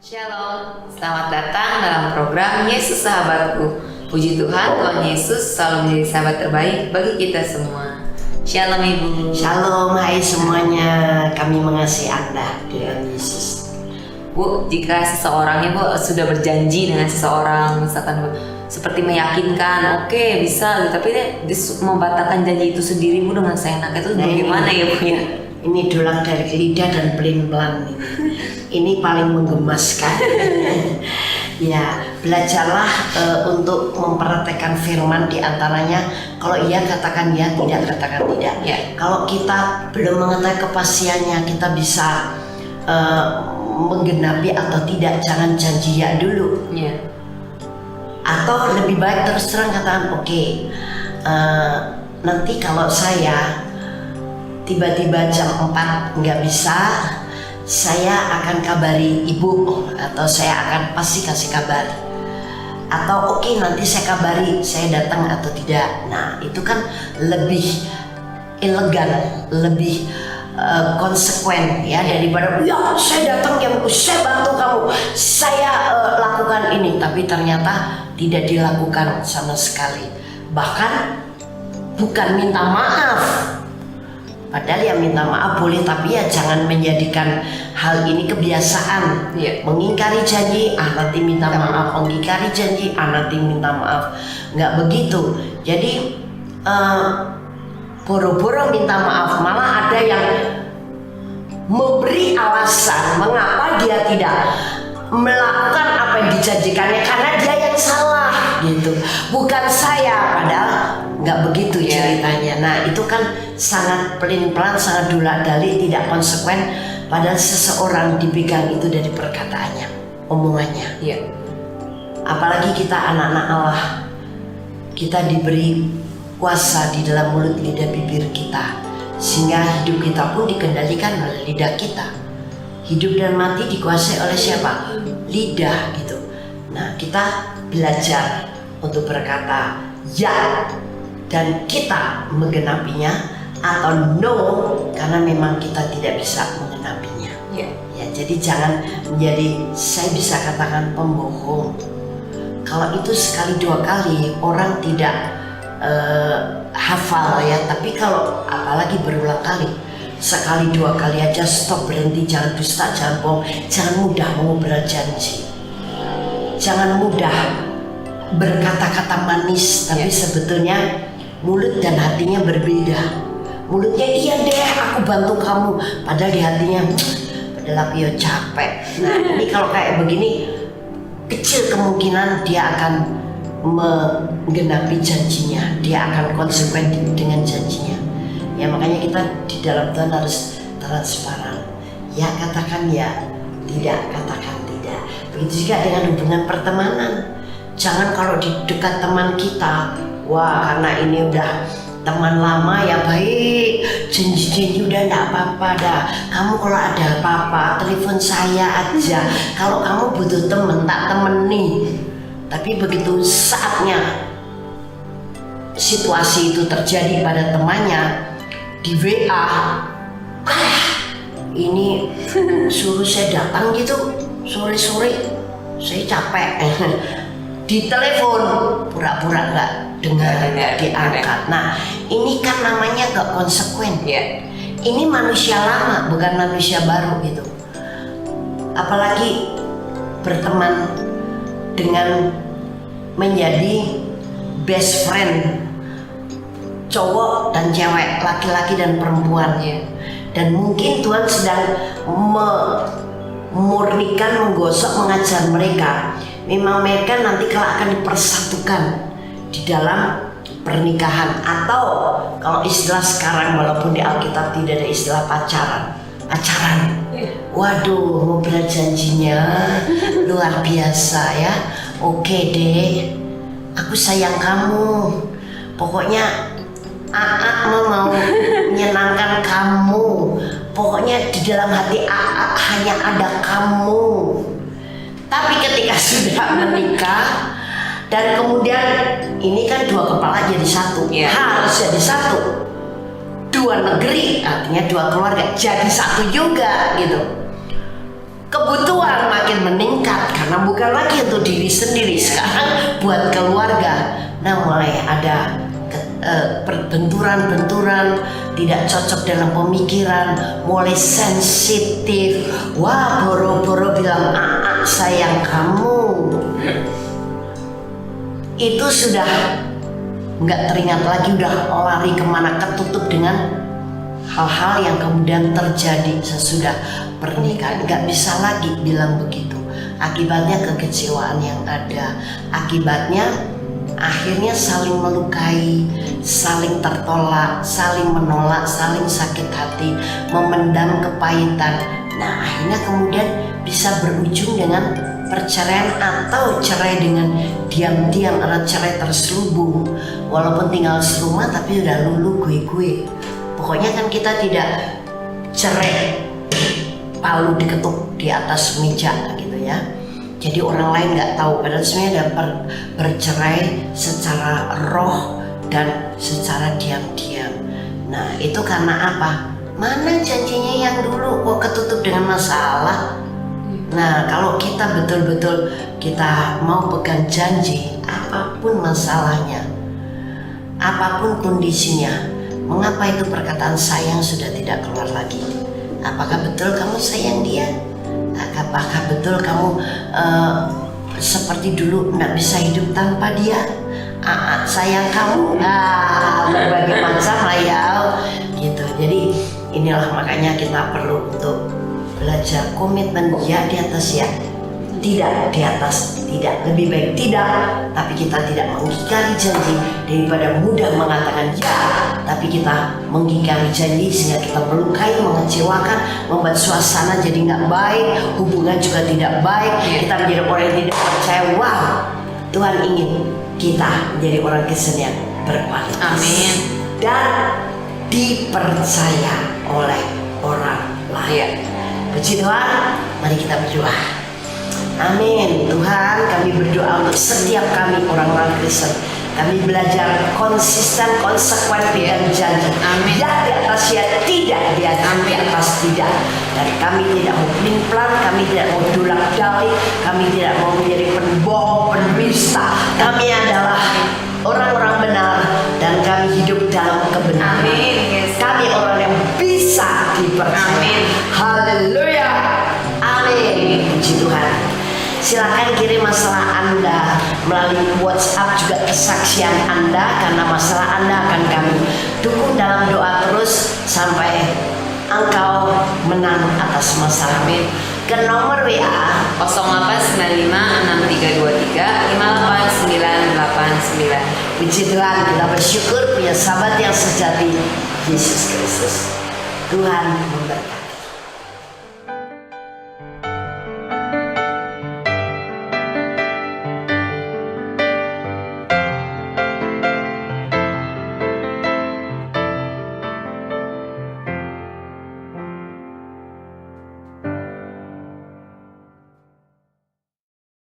Shalom, selamat datang dalam program Yesus Sahabatku. Puji Tuhan, Tuhan Yesus selalu menjadi sahabat terbaik bagi kita semua. Shalom Ibu. Shalom, hai semuanya. Kami mengasihi Anda dengan Yesus. Bu, jika seseorang Bu sudah berjanji dengan seseorang, misalkan seperti meyakinkan, oke, bisa, tapi dia membatalkan janji itu sendiri Bu dengan seenaknya itu bagaimana ya Bu ya? Ini dulang dari lidah dan pelin-pelan. Ini paling menggemaskan. Ya, belajarlah untuk memperhatikan firman di antaranya. Kalau iya katakan ya, tidak katakan tidak. Ya. Kalau kita belum mengetahui kepastiannya, kita bisa menggenapi atau tidak. Jangan janji ya dulu. Ya. Atau lebih baik terus terang katakan oke, nanti kalau saya tiba-tiba jam 4 nggak bisa, saya akan kabari ibu atau saya akan pasti kasih kabar. Atau oke, nanti saya kabari saya datang atau tidak. Nah itu kan lebih elegan, lebih konsekuen ya daripada ya saya datang jam, saya bantu kamu, saya lakukan ini, tapi ternyata tidak dilakukan sama sekali. Bahkan bukan minta maaf. Padahal ya minta maaf boleh, tapi ya jangan menjadikan hal ini kebiasaan. Mengingkari janji, nanti minta maaf. Mengingkari janji, nanti minta maaf. Nggak begitu. Jadi boro-boro minta maaf. Malah ada yang memberi alasan mengapa dia tidak melakukan apa yang dijanjikannya, karena dia yang salah gitu, bukan saya. Padahal nggak begitu ceritanya. Nah itu kan sangat pelin-pelan, sangat dulak-dalik, tidak konsekuen. Padahal seseorang dipegang itu dari perkataannya, omongannya. Apalagi kita anak-anak Allah, kita diberi kuasa di dalam mulut, lidah, bibir kita, sehingga hidup kita pun dikendalikan oleh lidah kita. Hidup dan mati dikuasai oleh siapa? Lidah gitu. Nah kita belajar untuk berkata ya dan kita menggenapinya, atau no karena memang kita tidak bisa menggenapinya. Ya, jadi jangan menjadi, saya bisa katakan, pembohong. Kalau itu sekali dua kali orang tidak hafal ya, tapi kalau apalagi berulang kali, sekali dua kali aja stop, berhenti, jangan dusta, jangan bohong, jangan mudah mengobrol janji, jangan mudah berkata-kata manis, tapi sebetulnya mulut dan hatinya berbeda. Mulutnya iya deh aku bantu kamu, padahal di hatinya padahal aku ya capek. Nah ini kalau kayak begini, kecil kemungkinan dia akan menggenapi janjinya, dia akan konsekuen dengan janjinya. Ya makanya kita di dalam Tuhan harus transparan. Ya katakan ya, tidak katakan tidak. Begitu juga dengan hubungan pertemanan. Jangan kalau di dekat teman kita, wah karena ini udah teman lama ya baik, janji-janji udah enggak apa-apa dah. Kamu kalau ada apa-apa telepon saya aja. Kalau kamu butuh temen, tak temeni. Tapi begitu saatnya situasi itu terjadi pada temannya di WA, ini suruh saya datang gitu sore-sore, saya capek. Di telepon pura-pura nggak dengar, nggak diangkat. Nah ini kan namanya nggak konsekuen. Ini manusia lama, bukan manusia baru gitu. Apalagi berteman dengan menjadi best friend, cowok dan cewek, laki-laki dan perempuan. Dan mungkin Tuhan sedang memurnikan, menggosok, mengajar mereka. Memang mereka nanti kalau akan dipersatukan di dalam pernikahan, atau kalau istilah sekarang, walaupun di Alkitab tidak ada istilah pacaran. Waduh, ngobrol janjinya luar biasa ya. Oke deh, aku sayang kamu. Pokoknya mau menyenangkan kamu. Pokoknya di dalam hati hanya ada kamu. Tapi ketika sudah menikah dan kemudian ini kan dua kepala jadi satu, harus jadi satu. Dua negeri artinya dua keluarga jadi satu juga gitu. Kebutuhan semakin meningkat karena bukan lagi untuk diri sendiri, sekarang buat keluarga. Nah mulai ada benturan-benturan tidak cocok dalam pemikiran, mulai sensitif. Wah, boro-boro bilang sayang kamu, itu sudah nggak teringat lagi, udah lari kemana, ketutup dengan hal-hal yang kemudian terjadi sesudah pernikahan. Nggak bisa lagi bilang begitu. Akibatnya kekecewaan yang ada, akibatnya akhirnya saling melukai, saling tertolak, saling menolak, saling sakit hati, memendam kepahitan. Nah akhirnya kemudian bisa berujung dengan perceraian atau cerai dengan diam-diam atau cerai terselubung. Walaupun tinggal serumah tapi udah lulu gue. Pokoknya kan kita tidak cerai palu diketuk di atas meja gitu ya. Jadi orang lain nggak tahu, padahal sebenarnya ada bercerai secara roh dan secara diam-diam. Nah itu karena apa? Mana janjinya yang dulu kok ketutup dengan masalah? Nah kalau kita betul-betul kita mau pegang janji, apapun masalahnya, apapun kondisinya, mengapa itu perkataan sayang sudah tidak keluar lagi? Apakah betul kamu sayang dia? Apakah betul kamu seperti dulu tidak bisa hidup tanpa dia? Sayang kamu, berbagai macam lah ya, gitu. Jadi inilah makanya kita perlu untuk belajar komitmen ya di atas ya, tidak di atas tidak, lebih baik tidak, tapi kita tidak mengingkari janji daripada mudah mengatakan ya, tapi kita mengingkari janji sehingga kita melukai, mengecewakan, membuat suasana jadi nggak baik, hubungan juga tidak baik, kita menjadi orang yang tidak percaya. Wow, Tuhan ingin kita menjadi orang Kristen yang berkualitas. Amin. Dan dipercaya oleh orang lain. Puji Tuhan, mari kita berdoa. Amin. Tuhan, kami berdoa untuk setiap kami orang-orang Kristen. Kami belajar konsisten, konsekuen dengan janji. Amin. Ya di atas ya, tidak di atas tidak. Dan kami tidak mau pelin-pelan, kami tidak mau dolak-dalik, kami tidak mau menjadi pembohong, pendusta. Kami adalah orang-orang benar dan kami hidup dalam kebenaran. Amin. Yes. Kami orang yang bisa dipercaya. Amin. Haleluya. Amin. Puji Tuhan. Silakan kirim masalah Anda melalui WhatsApp, juga kesaksian Anda, karena masalah Anda akan kami dukung dalam doa terus sampai engkau menang atas masalah. Amin. Ke nomor WA 089563588989. Puji Tuhan, kita bersyukur punya sahabat yang sejati, Yesus Kristus. Tuhan memberkati.